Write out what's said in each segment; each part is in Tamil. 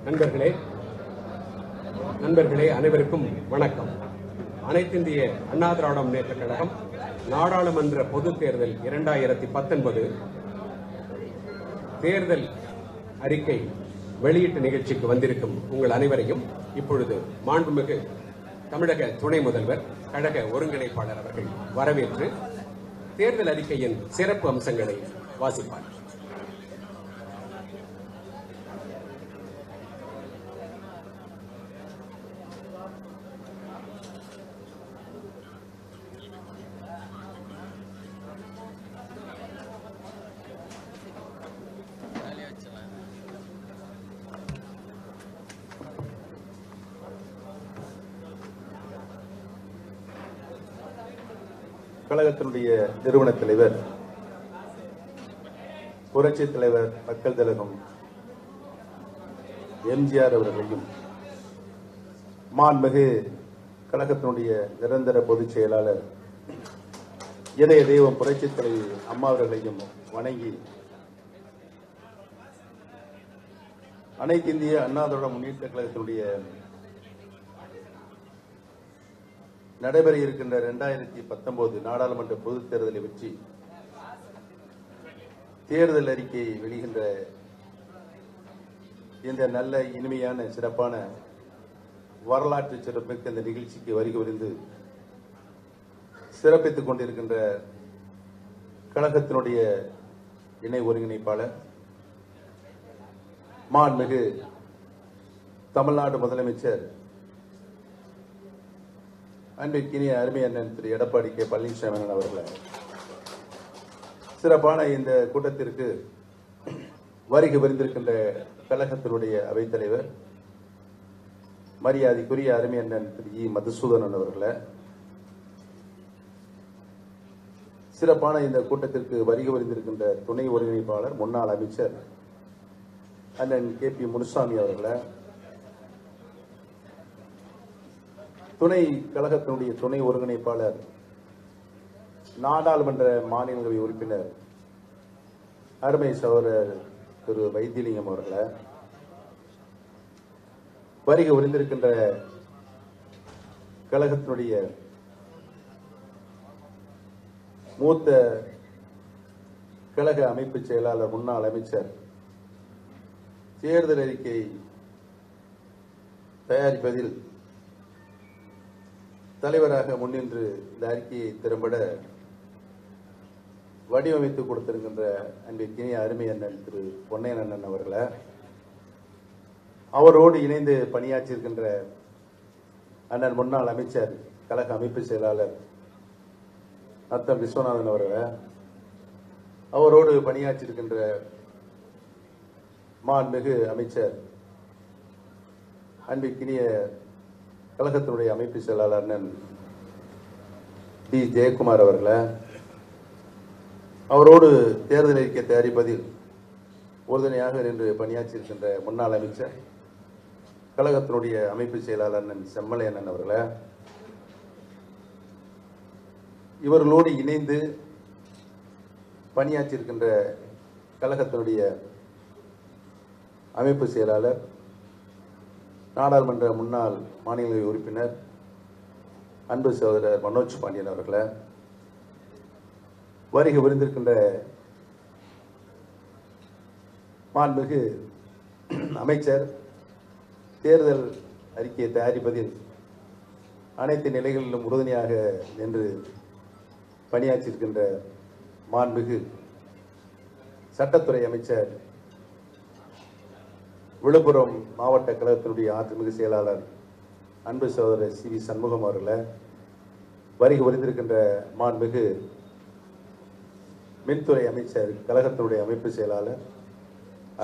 நண்பர்களே அனைவருக்கும் வணக்கம். அனைத்திந்திய அண்ணா திராவிட முன்னேற்ற கழகம் நாடாளுமன்ற பொதுத் தேர்தல் 2019 தேர்தல் அறிக்கை வெளியீட்டு நிகழ்ச்சிக்கு வந்திருக்கும் உங்கள் அனைவரையும் இப்பொழுது மாண்புமிகு தமிழக துணை முதல்வர் கழக ஒருங்கிணைப்பாளர் அவர்கள் வரவேற்று தேர்தல் அறிக்கையின் சிறப்பு அம்சங்களை வாசிப்பார். கழகத்தினுடைய நிறுவன தலைவர், புரட்சி தலைவர், மக்கள் திலகம் எம்ஜிஆர் அவர்களையும், மாண்புமிகு கழகத்தினுடைய நிரந்தர பொதுச் செயலாளர் இதய தெய்வம் புரட்சி தலைவர் அம்மா அவர்களையும் வணங்கி, அனைத்து இந்திய அண்ணா திராவிட முன்னேற்ற கழகத்தினுடைய நடைபெற இருக்கின்ற 2019 நாடாளுமன்ற பொதுத் தேர்தலை பற்றி தேர்தல் அறிக்கை வெளிகின்ற இந்த நல்ல இனிமையான சிறப்பான வரலாற்று சிறப்புமிக்க இந்த நிகழ்ச்சிக்கு வருகை புரிந்து சிறப்பித்துக் கொண்டிருக்கின்ற கழகத்தினுடைய இணை ஒருங்கிணைப்பாளர், மாண்புமிகு தமிழ்நாடு முதலமைச்சர் அன்பிற்கினிய அருமை அண்ணன் திரு எடப்பாடி கே பழனிசாமி அவர்களை சிறப்பான இந்த கூட்டத்திற்கு வருகை புரிந்திருக்கின்ற கழகத்தினுடைய அவைத்தலைவர் மரியாதைக்குரிய அருமை அண்ணன் திரு இ மதுசூதனன் அவர்களை, சிறப்பான இந்த கூட்டத்திற்கு வருகை புரிந்திருக்கின்ற துணை ஒருங்கிணைப்பாளர் முன்னாள் அமைச்சர் அண்ணன் கே பி முனுசாமி அவர்களை, துணை கழகத்தினுடைய துணை ஒருங்கிணைப்பாளர் நாடாளுமன்ற மாநிலங்களவை உறுப்பினர் அருமை சகோதரர் திரு வைத்தியலிங்கம் அவர்களை, வருகை புரிந்திருக்கின்ற கழகத்தினுடைய மூத்த கழக அமைப்பு செயலாளர் முன்னாள் அமைச்சர், தேர்தல் அறிக்கை தயாரிப்பதில் தலைவராக முன்னின்று இந்த அறிக்கையை திறம்பட வடிவமைத்து கொடுத்திருக்கின்ற அன்பிற்கினிய அருமை அண்ணன் திரு பொன்னையன் அண்ணன் அவர்களை, அவரோடு இணைந்து பணியாற்றியிருக்கின்ற அண்ணன் முன்னாள் அமைச்சர் கழக அமைப்பு செயலாளர் நத்தம் விஸ்வநாதன் அவர்களை, அவரோடு பணியாற்றியிருக்கின்ற மாண்புமிகு அமைச்சர் அன்பிற்கினிய கழகத்தினுடைய அமைப்பு செயலாளர் அண்ணன் டி ஜெயக்குமார் அவர்களை, அவரோடு தேர்தல் அறிக்கை தயாரிப்பதில் உறுதுணையாக நின்று பணியாற்றியிருக்கின்ற முன்னாள் அமைச்சர் கழகத்தினுடைய அமைப்பு செயலாளர் அண்ணன் செம்மலை அண்ணன் அவர்களை, இவர்களோடு இணைந்து பணியாற்றியிருக்கின்ற கழகத்தினுடைய அமைப்பு செயலாளர் நாடாளுமன்ற முன்னாள் மாநிலங்களவை உறுப்பினர் அன்பு சகோதரர் மனோஜ் பாண்டியன் அவர்களை, வருகை புரிந்திருக்கின்ற மாண்புமிகு அமைச்சர், தேர்தல் அறிக்கையை தயாரிப்பதில் அனைத்து நிலைகளிலும் உறுதுணையாக நின்று பணியாற்றியிருக்கின்ற மாண்புமிகு சட்டத்துறை அமைச்சர், விழுப்புரம் மாவட்ட கழகத்தினுடைய ஆற்றுமிகு செயலாளர் அன்பு சகோதரர் சி வி சண்முகம் அவர்களை, வருகை புரிந்திருக்கின்ற மாண்புமிகு மின்துறை அமைச்சர் கழகத்தினுடைய அமைப்பு செயலாளர்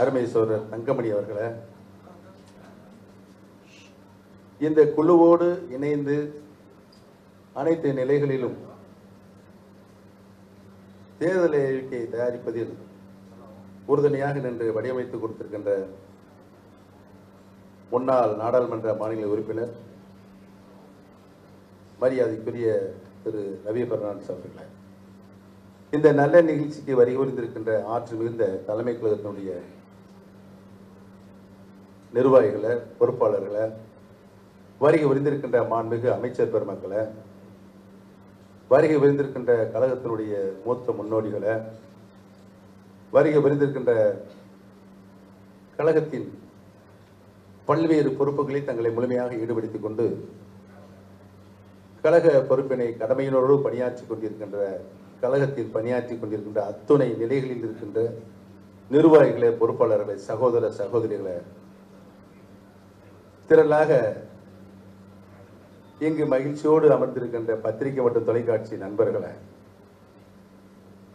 அருமை சகோதரர் தங்கமணி அவர்களை, இந்த குழுவோடு இணைந்து அனைத்து நிலைகளிலும் தேர்தல் அறிக்கை தயாரிப்பதில் உறுதுணையாக நின்று வடிவமைத்து கொடுத்திருக்கின்ற முன்னாள் நாடாளுமன்ற மாநில உறுப்பினர் மரியாதைக்குரிய திரு ரவி பெர்னாண்டஸ் அவர்களை, இந்த நல்ல நிகழ்ச்சிக்கு வருகை புரிந்திருக்கின்ற ஆற்று மிகுந்த தலைமை கழகத்தினுடைய நிர்வாகிகளை, பொறுப்பாளர்களை, வருகை விருந்திருக்கின்ற மாண்புமிகு அமைச்சர் பெருமக்களை, வருகை விருந்திருக்கின்ற கழகத்தினுடைய மூத்த முன்னோடிகளை, வருகை விருந்திருக்கின்ற கழகத்தின் பல்வேறு பொறுப்புகளை தங்களை முழுமையாக ஈடுபடுத்திக் கொண்டு கழக பொறுப்பினை கடமையினோடு பணியாற்றிக் கொண்டிருக்கின்ற கழகத்தில் பணியாற்றிக் கொண்டிருக்கின்ற அத்துணை நிலைகளில் இருக்கின்ற நிர்வாகிகளை, பொறுப்பாளர்களை, சகோதர சகோதரிகளை, திரளாக இங்கு மகிழ்ச்சியோடு அமர்ந்திருக்கின்ற பத்திரிகை மற்றும் தொலைக்காட்சி நண்பர்களை,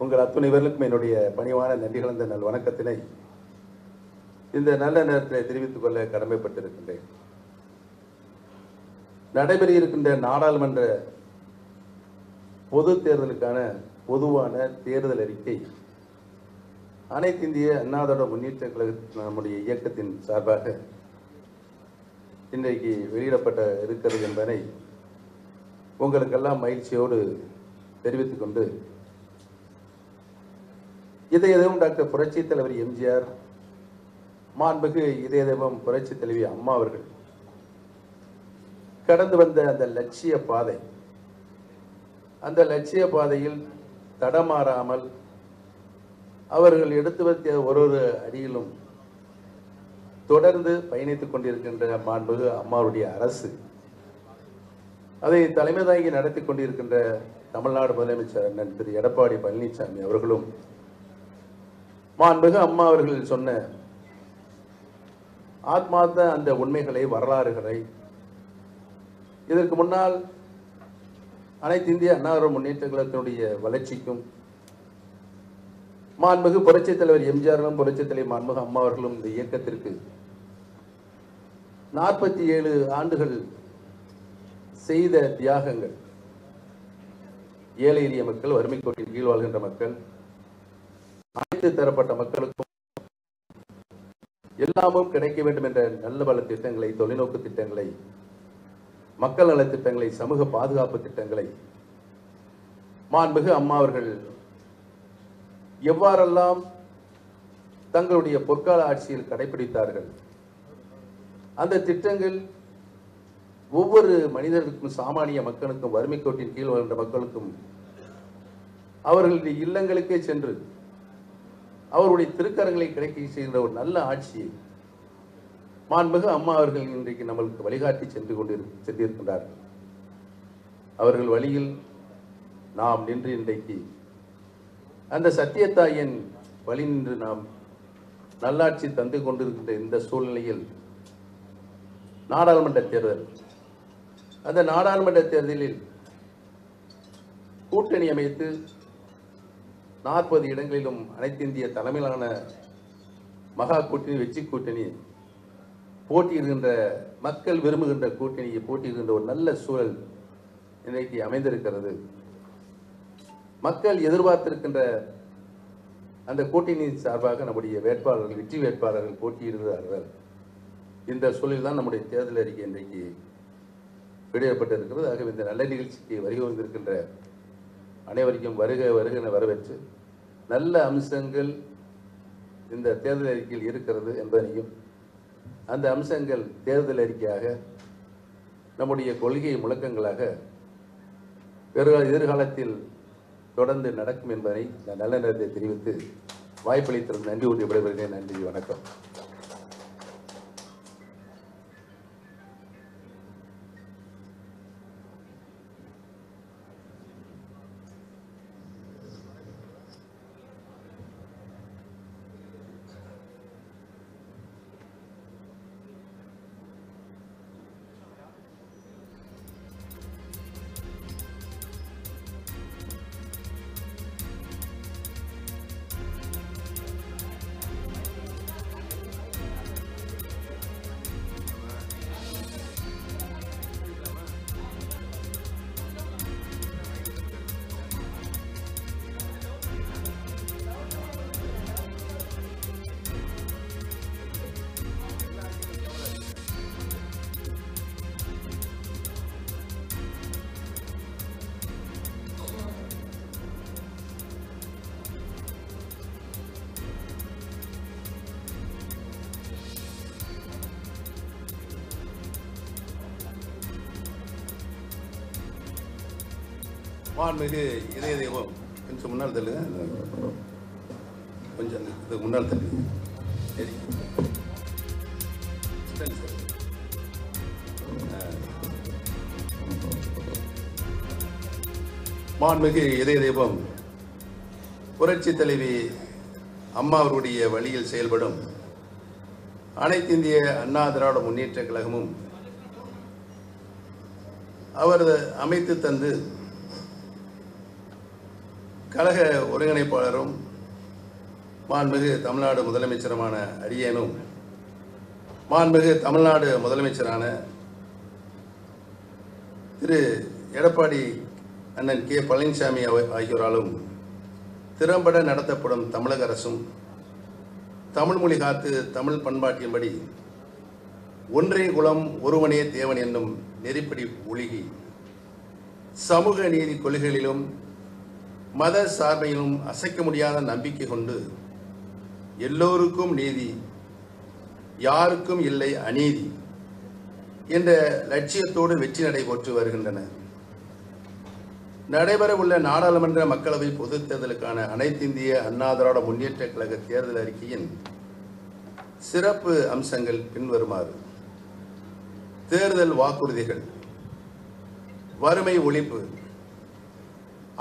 உங்கள் அத்துணை பேர்களுக்கும் என்னுடைய பணிவான நன்றி கலந்த நல் வணக்கத்தினை இந்த நல்ல நேரத்தில் தெரிவித்துக் கொள்ள கடமைப்பட்டிருக்கின்றேன். நடைபெற இருக்கின்ற நாடாளுமன்ற பொது தேர்தலுக்கான பொதுவான தேர்தல் அறிக்கை அனைத்து இந்திய அண்ணா திராவிட முன்னேற்ற கழக நம்முடைய இயக்கத்தின் சார்பாக இன்றைக்கு வெளியிடப்பட்ட இருக்கிறது என்பதை உங்களுக்கெல்லாம் மகிழ்ச்சியோடு தெரிவித்துக் கொண்டு, இதய தெய்வம் டாக்டர் புரட்சி தலைவர் எம்ஜிஆர், மாண்புமிகு இதய தெய்வம் புரட்சி தலைவி அம்மா அவர்கள் கடந்து வந்த அந்த லட்சிய பாதை, அந்த லட்சிய பாதையில் தடமாறாமல் அவர்கள் எடுத்து வைத்த ஒரு அடியிலும் தொடர்ந்து பயணித்துக் கொண்டிருக்கின்ற மாண்புமிகு அம்மாவுடைய அரசு, அதை தலைமை தாங்கி நடத்தி கொண்டிருக்கின்ற தமிழ்நாடு முதலமைச்சர் அண்ணன் திரு எடப்பாடி பழனிசாமி அவர்களும், மாண்புமிகு அம்மா அவர்கள் சொன்ன ஆத்மார்த்த அந்த உண்மைகளை, வரலாறுகளை, இதற்கு முன்னால் அனைத்து இந்திய அண்ணா திராவிட முன்னேற்ற கழகத்தினுடைய வளர்ச்சிக்கும் மாண்புமிகு புரட்சித் தலைவர் எம்ஜிஆர்களும் புரட்சித் தலைவர் மாண்புமிகு அம்மா அவர்களும் இந்த இயக்கத்திற்கு 47 ஆண்டுகள் செய்த தியாகங்கள், ஏழை எளிய மக்கள், வறுமை கோட்டின் கீழ் வாழ்கின்ற மக்கள், அனைத்து தரப்பட்ட மக்களுக்கும் எல்லாமும் கிடைக்க வேண்டும் என்ற நல்ல பல திட்டங்களை, தொலைநோக்கு திட்டங்களை, மக்கள் நல திட்டங்களை, சமூக பாதுகாப்பு திட்டங்களை மாண்புமிகு அம்மா அவர்கள் எவ்வாறெல்லாம் தங்களுடைய பொற்கால ஆட்சியில் கடைபிடித்தார்கள். அந்த திட்டங்கள் ஒவ்வொரு மனிதர்களுக்கும், சாமானிய மக்களுக்கும், வறுமை கோட்டின் கீழ் வாழ்கின்ற மக்களுக்கும் அவர்களுடைய இல்லங்களுக்கே சென்று அவருடைய திருக்கரங்களை கிடைக்க செய்கின்ற ஒரு நல்ல ஆட்சியை மாண்புமிகு அம்மா அவர்கள் இன்றைக்கு நம்மளுக்கு வழிகாட்டி சென்றிருக்கின்றார்கள். அவர்கள் வழியில் நாம் நின்று இன்றைக்கு அந்த சத்தியத்தாயின் வழி நின்று நாம் நல்லாட்சி தந்து கொண்டிருக்கின்ற இந்த சூழ்நிலையில் நாடாளுமன்ற தேர்தல், அந்த நாடாளுமன்ற தேர்தலில் கூட்டணி அமைத்து 40 இடங்களிலும் அனைத்து இந்திய தலைமையிலான மகா கூட்டணி, வெற்றி கூட்டணி போட்டியிடுகின்ற, மக்கள் விரும்புகின்ற கூட்டணியை போட்டியிடுகின்ற ஒரு நல்ல சூழல் இன்றைக்கு அமைந்திருக்கிறது. மக்கள் எதிர்பார்த்திருக்கின்ற அந்த கூட்டணியின் சார்பாக நம்முடைய வேட்பாளர்கள், வெற்றி வேட்பாளர்கள் போட்டியிடுகிறார்கள். இந்த சூழலில் தான் நம்முடைய தேர்தல் அறிக்கை இன்றைக்கு வெளியிடப்பட்டிருக்கிறது. ஆகவே இந்த நல்ல நிகழ்ச்சிக்கு வருகை வந்திருக்கின்ற அனைவருக்கும் வருக வருக என வரவேற்று, நல்ல அம்சங்கள் இந்த தேர்தல் அறிக்கையில் இருக்கிறது என்பதனையும், அந்த அம்சங்கள் தேர்தல் அறிக்கையாக நம்முடைய கொள்கை முழக்கங்களாக எதிர்காலத்தில் தொடர்ந்து நடக்கும் என்பதை நல்ல நேரத்தை தெரிவித்து வாய்ப்பளித்திருந்த நன்றி கூறி விடைபெறுகிறேன். நன்றி, வணக்கம். மாண்புமிகு இதய தெய்வம் கொஞ்சம் முன்னால் தள்ளுங்க, கொஞ்சம் இது முன்னால் தள்ளு. சரி சரி சார். மாண்புமிகு இதய தெய்வம் புரட்சி தலைவி அம்மா அவருடைய வழியில் செயல்படும் அனைத்து இந்திய அண்ணா திராவிட முன்னேற்ற கழகமும் அவர் அமைத்து தந்து கழக ஒருங்கிணைப்பாளரும் மாண்புமிகு தமிழ்நாடு முதலமைச்சருமான அடியேனும் மாண்புமிகு தமிழ்நாடு முதலமைச்சரான திரு எடப்பாடி அண்ணன் கே பழனிசாமி ஆகியோராலும் திறம்பட நடத்தப்படும் தமிழக அரசும் தமிழ் மொழி காத்து தமிழ் பண்பாட்டின்படி ஒன்றே குலம் ஒருவனே தேவன் என்னும் நெறிப்படி ஒழுகி சமூக நீதி கொள்கைகளிலும் மத சார்பையிலும் அசைக்க முடியாத நம்பிக்கை கொண்டு எல்லோருக்கும் நீதி, யாருக்கும் இல்லை அநீதி என்ற லட்சியத்தோடு வெற்றி நடைபெற்று வருகின்றன. நடைபெறவுள்ள நாடாளுமன்ற மக்களவை பொதுத் தேர்தலுக்கான அனைத்து இந்திய அண்ணா திராவிட முன்னேற்ற கழக தேர்தல் அறிக்கையின் சிறப்பு அம்சங்கள் பின்வருமாறு. தேர்தல் வாக்குறுதிகள்: வறுமை ஒழிப்பு,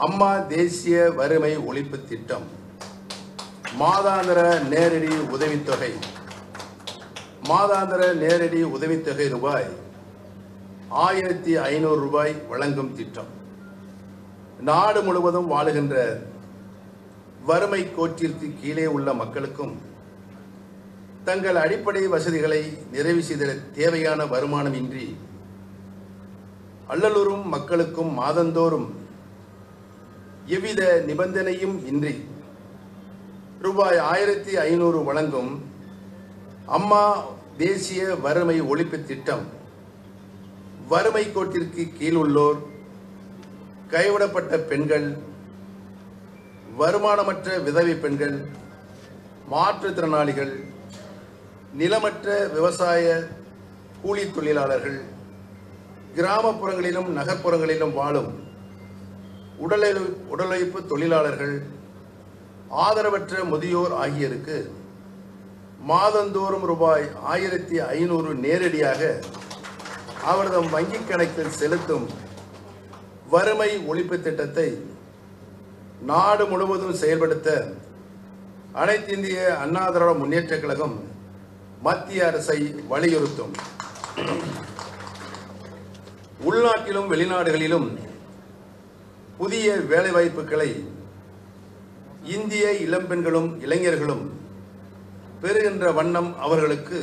அம்மா தேசிய வறுமை ஒழிப்பு திட்டம், மாதாந்திர நேரடி உதவித்தொகை, மாதாந்திர நேரடி உதவித்தொகை ரூபாய் 1500 வழங்கும் திட்டம். நாடு முழுவதும் வாழுகின்ற வறுமை கோட்டிற்கு கீழே உள்ள மக்களுக்கும் தங்கள் அடிப்படை வசதிகளை நிறைவு செய்த தேவையான வருமானம் இன்றி அல்லலுறும் மக்களுக்கும் மாதந்தோறும் எவ்வித நிபந்தனையும் இன்றி ரூபாய் 1500 வழங்கும் அம்மா தேசிய வறுமை ஒழிப்பு திட்டம் வறுமை கோட்டிற்கு கீழ் உள்ளோர், கைவிடப்பட்ட பெண்கள், வருமானமற்ற விதவை பெண்கள், மாற்றுத்திறனாளிகள், நிலமற்ற விவசாய கூலி தொழிலாளர்கள், கிராமப்புறங்களிலும் நகர்ப்புறங்களிலும் வாழும் உடலுழைப்பு தொழிலாளர்கள், ஆதரவற்ற முதியோர் ஆகியோருக்கு மாதந்தோறும் ரூபாய் 1500 நேரடியாக அவரது வங்கிக் கணக்கில் செலுத்தும் வறுமை ஒழிப்பு திட்டத்தை நாடு முழுவதும் செயல்படுத்த அனைத்து இந்திய அண்ணா திராவிட முன்னேற்ற கழகம் மத்திய அரசை வலியுறுத்தும். உள்நாட்டிலும் வெளிநாடுகளிலும் புதிய வேலைவாய்ப்புகளை இந்திய இளம்பெண்களும் இளைஞர்களும் பெறுகின்ற வண்ணம் அவர்களுக்கு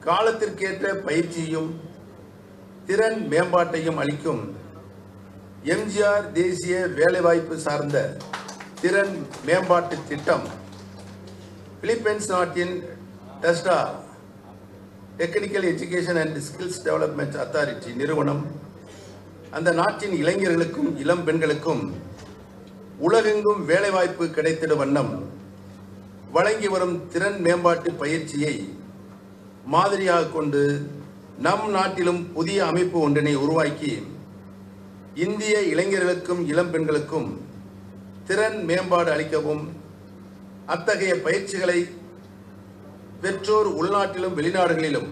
காலத்திற்கேற்ற பயிற்சியும் திறன் மேம்பாட்டையும் அளிக்கும் எம்ஜிஆர் தேசிய வேலைவாய்ப்பு சார்ந்த திறன் மேம்பாட்டு திட்டம் பிலிப்பைன்ஸ் நாட்டின் TESDA technical education and skills development authority நிறுவனம் அந்த நாட்டின் இளைஞர்களுக்கும் இளம் பெண்களுக்கும் உலகெங்கும் வேலைவாய்ப்பு கிடைத்திடும் வண்ணம் வழங்கி வரும் திறன் மேம்பாட்டு பயிற்சியை மாதிரியாக கொண்டு நம் நாட்டிலும் புதிய அமைப்பு ஒன்றினை உருவாக்கி இந்திய இளைஞர்களுக்கும் இளம் பெண்களுக்கும் திறன் மேம்பாடு அளிக்கவும், அத்தகைய பயிற்சிகளை பெற்றோர் உள்நாட்டிலும் வெளிநாடுகளிலும்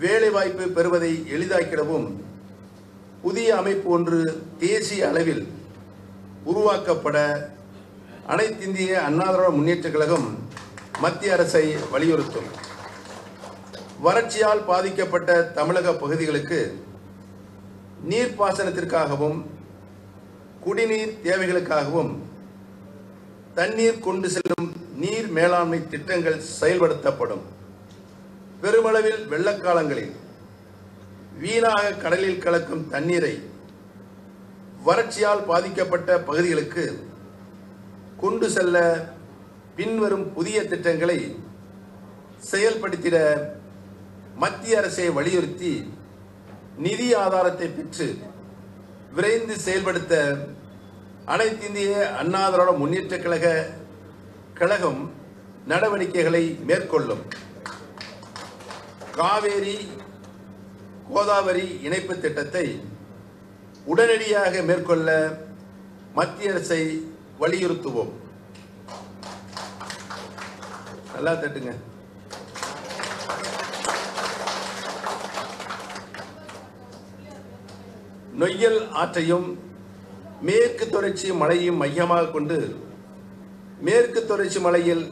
வேலைவாய்ப்பு பெறுவதை எளிதாக்கிடவும் புதிய அமைப்பு ஒன்று தேசிய அளவில் உருவாக்கப்பட அனைத்து இந்திய அண்ணா திராவிட முன்னேற்ற கழகம் மத்திய அரசை வலியுறுத்தும். வறட்சியால் பாதிக்கப்பட்ட தமிழக பகுதிகளுக்கு நீர்ப்பாசனத்திற்காகவும் குடிநீர் தேவைகளுக்காகவும் தண்ணீர் கொண்டு செல்லும் நீர் மேலாண்மை திட்டங்கள் செயல்படுத்தப்படும். பெருமளவில் வெள்ளக்காலங்களில் வீணாக கடலில் கலக்கும் தண்ணீரை வறட்சியால் பாதிக்கப்பட்ட பகுதிகளுக்கு கொண்டு செல்ல பின்வரும் புதிய திட்டங்களை செயல்படுத்திட மத்திய அரசை வலியுறுத்தி நிதி ஆதாரத்தை பெற்று விரைந்து செயல்படுத்த அனைத்து இந்திய அண்ணா திராவிட முன்னேற்ற கழகம் நடவடிக்கைகளை மேற்கொள்ளும். காவேரி கோதாவரி இணைப்பு திட்டத்தை உடனடியாக மேற்கொள்ள மத்திய அரசை வலியுறுத்துவோம். நல்லா தட்டுங்க. நொய்யல் ஆற்றையும் மேற்கு தொடர்ச்சி மலையும் மையமாக கொண்டு மேற்கு தொடர்ச்சி மலையில்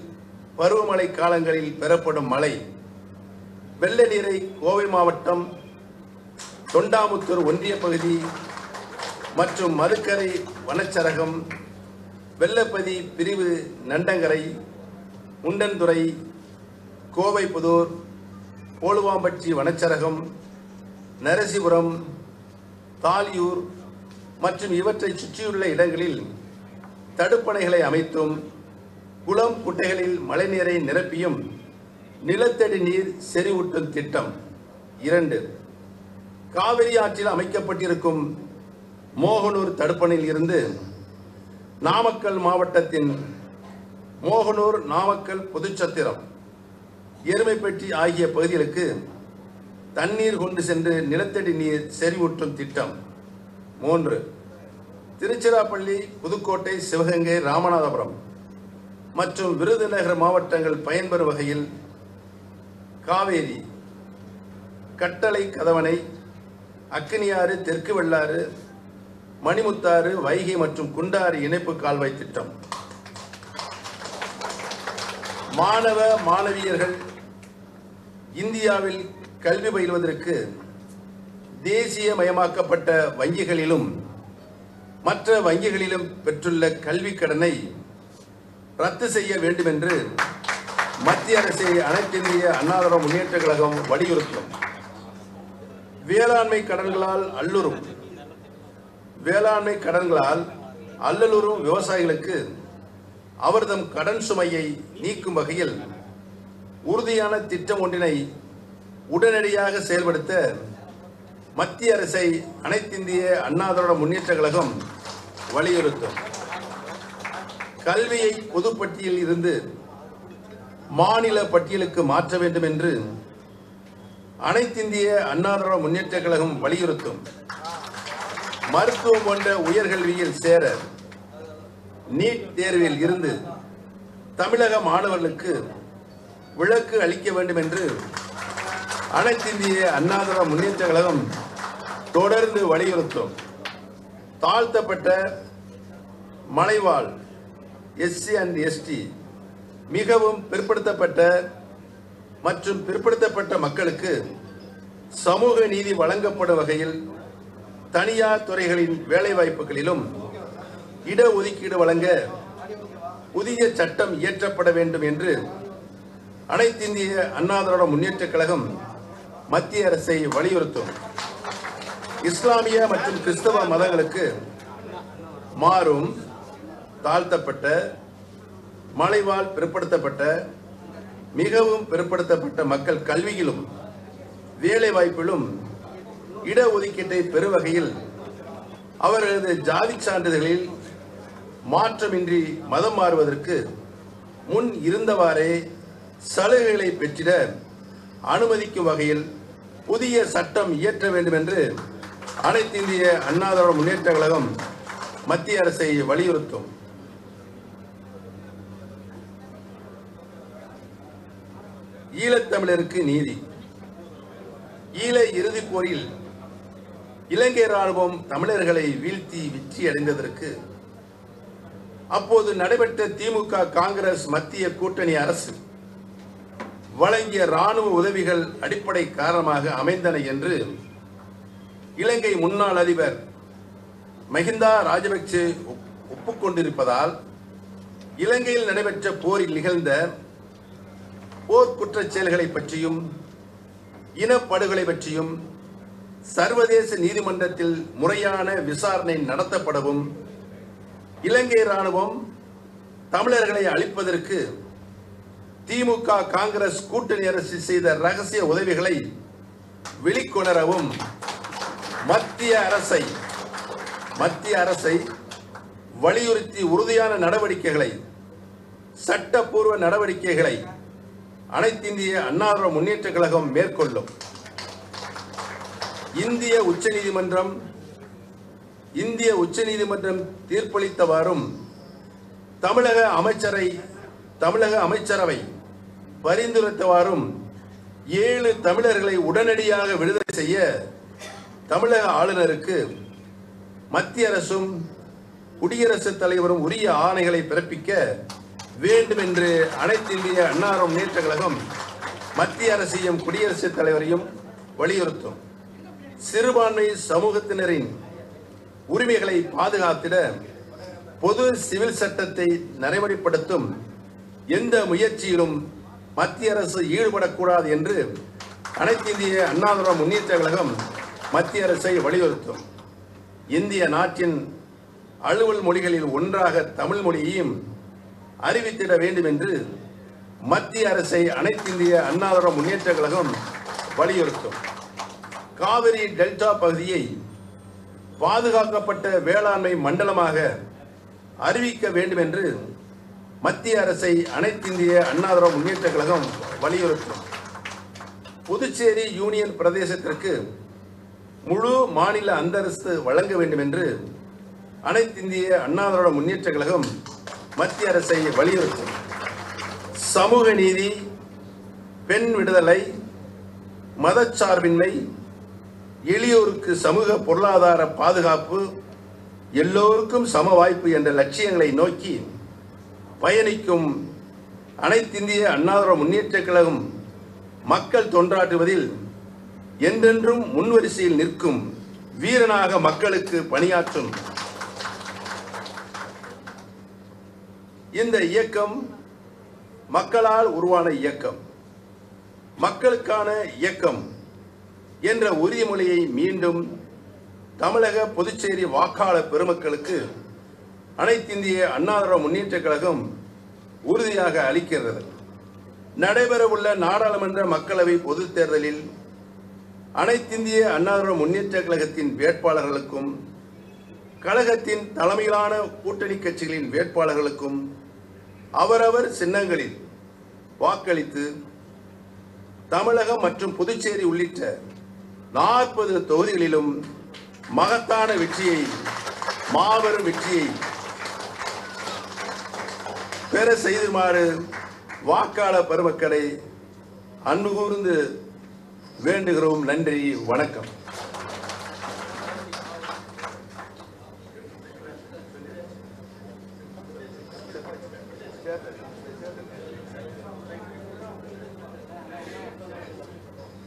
பருவமழை காலங்களில் பெறப்படும் மழை வெள்ள நீரை கோவை மாவட்டம் தொண்டாமுத்தூர் ஒன்றிய பகுதி மற்றும் மதுக்கரை வனச்சரகம் வெள்ளப்பதி பிரிவு நண்டங்கரை முண்டன்துறை கோவைப்புதூர் போலுவாம்பட்டி வனச்சரகம் நரசிபுரம் தாலியூர் மற்றும் இவற்றை சுற்றியுள்ள இடங்களில் தடுப்பணைகளை அமைத்தும் குளம் குட்டைகளில் மழைநீரை நிரப்பியும் நிலத்தடி நீர் செறிவூட்டும் திட்டம். 2. காவிரி ஆற்றில் அமைக்கப்பட்டிருக்கும் மோகனூர் தடுப்பணையில் இருந்து நாமக்கல் மாவட்டத்தின் மோகனூர், நாமக்கல், புதுச்சத்திரம், எருமைப்பட்டி ஆகிய பகுதிகளுக்கு தண்ணீர் கொண்டு சென்று நிலத்தடி நீர் செறிவூட்டும் திட்டம். 3. திருச்சிராப்பள்ளி, புதுக்கோட்டை, சிவகங்கை, ராமநாதபுரம் மற்றும் விருதுநகர் மாவட்டங்கள் பயன்பெறும் வகையில் காவேரி, கட்டளை கதவணை, அக்கினியாறு, தெற்கு வெள்ளாறு, மணிமுத்தாறு, வைகை மற்றும் குண்டாறு இணைப்பு கால்வாய் திட்டம். மாணவ மாணவியர்கள் இந்தியாவில் கல்வி பயில்வதற்கு தேசியமயமாக்கப்பட்ட வங்கிகளிலும் மற்ற வங்கிகளிலும் பெற்றுள்ள கல்வி கடனை ரத்து செய்ய வேண்டும் என்று மத்திய அரசை அனைத்திந்திய அண்ணா திராவிட முன்னேற்றக் கழகம் வலியுறுத்தும். வேளாண்மை கடன்களால் அல்லலுறும் விவசாயிகளுக்கு அவர்தம் கடன் சுமையை நீக்கும் வகையில் உறுதியான திட்டம் ஒன்றினை உடனடியாக செயல்படுத்த மத்திய அரசை அனைத்திந்திய அண்ணா திராவிட முன்னேற்றக் கழகம் வலியுறுத்தும். கல்வியை பொதுப்பட்டியலில் இருந்து மாநில பட்டியலுக்கு மாற்ற வேண்டும் என்று அனைத்திந்திய அண்ணா திராவிட முன்னேற்றக் கழகம் வலியுறுத்தும். மருத்துவம் போன்ற உயர்கல்வியில் சேர நீட் தேர்வில் இருந்து தமிழக மாணவர்களுக்கு விலக்கு அளிக்க வேண்டும் என்று அனைத்திந்திய அண்ணா திராவிட முன்னேற்றக் கழகம் தொடர்ந்து வலியுறுத்தும். தாழ்த்தப்பட்ட மலைவாழ் SC and ST மிகவும் பிற்படுத்தப்பட்ட மற்றும் பிற்படுத்தப்பட்ட மக்களுக்கு சமூக நீதி வழங்கப்படும் வகையில் தனியார் துறைகளின் வேலைவாய்ப்புகளிலும் இடஒதுக்கீடு வழங்க புதிய சட்டம் இயற்றப்பட வேண்டும் என்று அனைத்திந்திய அண்ணா திராவிட முன்னேற்றக் கழகம் மத்திய அரசை வலியுறுத்தும். இஸ்லாமிய மற்றும் கிறிஸ்தவ மதங்களுக்கு மாறும் தாழ்த்தப்பட்ட மலைவாழ் பிற்படுத்தப்பட்ட மிகவும் பிற்படுத்தப்பட்ட மக்கள் கல்வியிலும் வேலை வாய்ப்பிலும் இடஒதுக்கீட்டை பெறும் வகையில் அவர்களது ஜாதி சான்றிதழ்களில் மாற்றமின்றி மதம் மாறுவதற்கு முன் இருந்தவாறே சலுகைகளை பெற்றிட அனுமதிக்கும் வகையில் புதிய சட்டம் இயற்ற வேண்டும் என்று அனைத்திந்திய அண்ணா திராவிட முன்னேற்றக் கழகம் மத்திய அரசை வலியுறுத்தும். ஈழத்தமிழருக்கு நீதி. ஈழ இறுதிப் போரில் இலங்கை ராணுவம் தமிழர்களை வீழ்த்தி வெற்றி அடைந்ததற்கு அப்போது நடைபெற்ற திமுக காங்கிரஸ் மத்திய கூட்டணி அரசு வழங்கிய ராணுவ உதவிகள் அடிப்படை காரணமாக அமைந்தன என்று இலங்கை முன்னாள் அதிபர் மஹிந்தா ராஜபக்சே ஒப்புக்கொண்டிருப்பதால் இலங்கையில் நடைபெற்ற போரில் நிகழ்ந்த போர் குற்றச் செயல்களை பற்றியும் இனப்படுகொலை பற்றியும் சர்வதேச நீதிமன்றத்தில் முறையான விசாரணை நடத்தப்படவும் இலங்கை ராணுவம் தமிழர்களை அழிப்பதற்கு திமுக காங்கிரஸ் கூட்டணி அரசு செய்த ரகசிய உதவிகளை வெளிக்கொணரவும் மத்திய அரசை வலியுறுத்தி உறுதியான நடவடிக்கைகளை சட்டப்பூர்வ நடவடிக்கைகளை அனைத்திந்திய அண்ணா திராவிட முன்னேற்றக் கழகம் மேற்கொள்ளும். இந்திய உச்சநீதிமன்றம் இந்திய உச்சநீதிமன்றம் தீர்ப்பளித்தவாறும் தமிழக அமைச்சரவை பரிந்துரைத்தவாறும் 7 தமிழர்களை உடனடியாக விடுதலை செய்ய தமிழக ஆளுநருக்கு மத்திய அரசும் குடியரசுத் தலைவரும் உரிய ஆணைகளை பிறப்பிக்க வேண்டும் என்று அனைத்து இந்திய அண்ணா திராவிட முன்னேற்றக் கழகம் மத்திய அரசையும் குடியரசுத் தலைவரையும் வலியுறுத்தும். சிறுபான்மை சமூகத்தினரின் உரிமைகளை பாதுகாத்திட பொது சிவில் சட்டத்தை நடைமுறைப்படுத்தும் எந்த முயற்சியிலும் மத்திய அரசு ஈடுபடக்கூடாது என்று அனைத்து இந்திய அண்ணா திராவிட முன்னேற்றக் கழகம் மத்திய அரசை வலியுறுத்தும். இந்திய நாட்டின் அலுவல் மொழிகளில் ஒன்றாக தமிழ் மொழியையும் அறிவித்திட வேண்டும் என்று மத்திய அரசை அனைத்து இந்திய அண்ணா திராவிட முன்னேற்றக் கழகம் வலியுறுத்தும். காவிரி டெல்டா பகுதியை பாதுகாக்கப்பட்ட வேளாண்மை மண்டலமாக அறிவிக்க வேண்டும் என்று மத்திய அரசை அனைத்து இந்திய அண்ணா திராவிட முன்னேற்றக் கழகம் வலியுறுத்தும். புதுச்சேரி யூனியன் பிரதேசத்திற்கு முழு மாநில அந்தஸ்து வழங்க வேண்டும் என்று அனைத்து இந்திய அண்ணா திராவிட முன்னேற்றக் கழகம் மத்திய அரசை வலியுறுத்தும். சமூக நீதி, பெண் விடுதலை, மதச்சார்பின்மை, எளியோருக்கு சமூக பொருளாதார பாதுகாப்பு, எல்லோருக்கும் சம வாய்ப்பு என்ற லட்சியங்களை நோக்கி பயணிக்கும் அனைத்து இந்திய அண்ணா திராவிட முன்னேற்றக் கழகம் மக்கள் தொண்டாற்றுவதில் என்றென்றும் முன்வரிசையில் நிற்கும் வீரனாக மக்களுக்கு பணியாற்றும் இந்த இயக்கம் மக்களால் உருவான இயக்கம், மக்களுக்கான இயக்கம் என்ற உறுதிமொழியை மீண்டும் தமிழக புதுச்சேரி வாக்காளர் பெருமக்களுக்கு அனைத்து இந்திய அண்ணா திராவிட முன்னேற்றக் கழகம் உறுதியாக அளிக்கிறது. நடைபெறவுள்ள நாடாளுமன்ற மக்களவை பொதுத் தேர்தலில் அனைத்து இந்திய அண்ணா திராவிட முன்னேற்றக் கழகத்தின் வேட்பாளர்களுக்கும் கழகத்தின் தலைமையிலான கூட்டணி கட்சிகளின் வேட்பாளர்களுக்கும் அவரவர் சின்னங்களில் வாக்களித்து தமிழகம் மற்றும் புதுச்சேரி உள்ளிட்ட 40 தொகுதிகளிலும் மகத்தான வெற்றியை, மாபெரும் வெற்றியை பெற செய்துமாறு வாக்காளர் பெருமக்களை அன்பு கூர்ந்து வேண்டுகிறோம். நன்றி, வணக்கம்.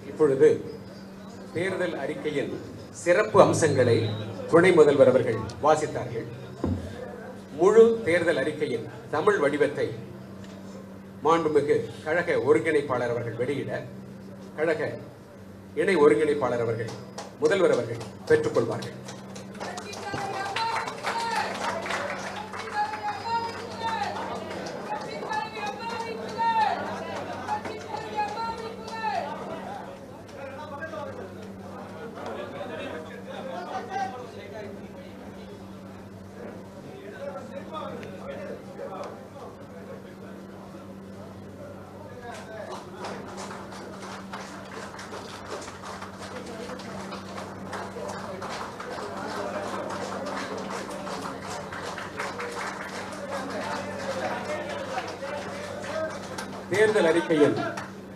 இப்பொழுது தேர்தல் அறிக்கையின் சிறப்பு அம்சங்களை துணை முதல்வர் அவர்கள் வாசித்தார்கள். முழு தேர்தல் அறிக்கையின் தமிழ் வடிவத்தை மாண்புமிகு கழக ஒருங்கிணைப்பாளர் அவர்கள் வெளியிட கழக இணை ஒருங்கிணைப்பாளர் அவர்கள் முதல்வர் அவர்கள் பெற்றுக்கொள்வார்கள்.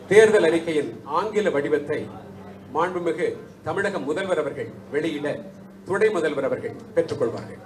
தேர்தல் அறிக்கையின் ஆங்கில வடிவத்தை மாண்புமிகு தமிழக முதல்வர் அவர்கள் வெளியிட துணை முதல்வர் அவர்கள் பெற்றுக்கொள்வார்கள்.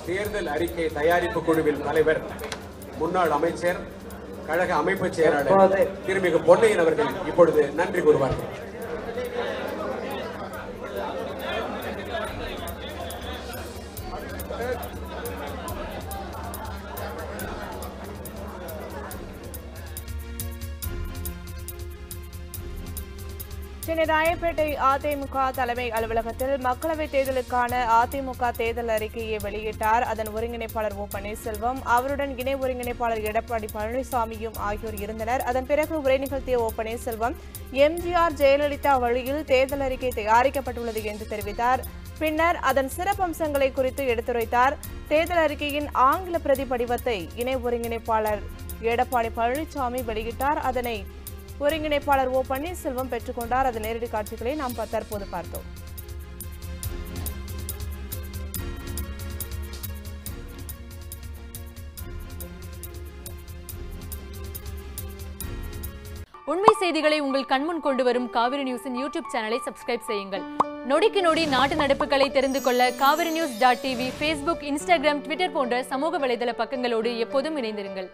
தேர்தல் அறிக்கை தயாரிப்பு குழுவின் தலைவர், முன்னாள் அமைச்சர், கழக அமைப்பு செயலாளர் திருமிகு பொன்னையன் அவர்கள் இப்பொழுது நன்றி கூறுவார்கள். சென்னை ராயப்பேட்டை அதிமுக தலைமை அலுவலகத்தில் மக்களவைத் தேர்தலுக்கான அதிமுக தேர்தல் அறிக்கையை வெளியிட்டார் அதன் ஒருங்கிணைப்பாளர் ஓ பன்னீர்செல்வம். அவருடன் இணை ஒருங்கிணைப்பாளர் எடப்பாடி பழனிசாமியும் ஆகியோர் இருந்தனர். அதன் பிறகு உரை நிகழ்த்திய ஓ பன்னீர்செல்வம் எம்ஜிஆர் ஜெயலலிதா வழியில் தேர்தல் அறிக்கை தயாரிக்கப்பட்டுள்ளது என்று தெரிவித்தார். பின்னர் அதன் சிறப்பம்சங்களை குறித்து எடுத்துரைத்தார். தேர்தல் அறிக்கையின் ஆங்கில பிரதி படிவத்தை இணை ஒருங்கிணைப்பாளர் எடப்பாடி பழனிசாமி வெளியிட்டார். அதனை ஒருங்கிணைப்பாளர் ஓ பன்னீர்செல்வம் பெற்றுக்கொண்டார். அதன் நேரடி காட்சிகளை நாம் தற்போது பார்த்தோம். உண்மை செய்திகளை உங்கள் கண்முன் கொண்டு வரும் காவிரி நியூஸின் யூடியூப் சேனலை சப்ஸ்கிரைப் செய்யுங்கள். நொடிக்கு நொடி நாட்டு நடப்புகளை தெரிந்து கொள்ள kaverinews.tv, Facebook, Instagram, Twitter போன்ற சமூக வலைதள பக்கங்களோடு எப்போதும் இணைந்திருங்கள்.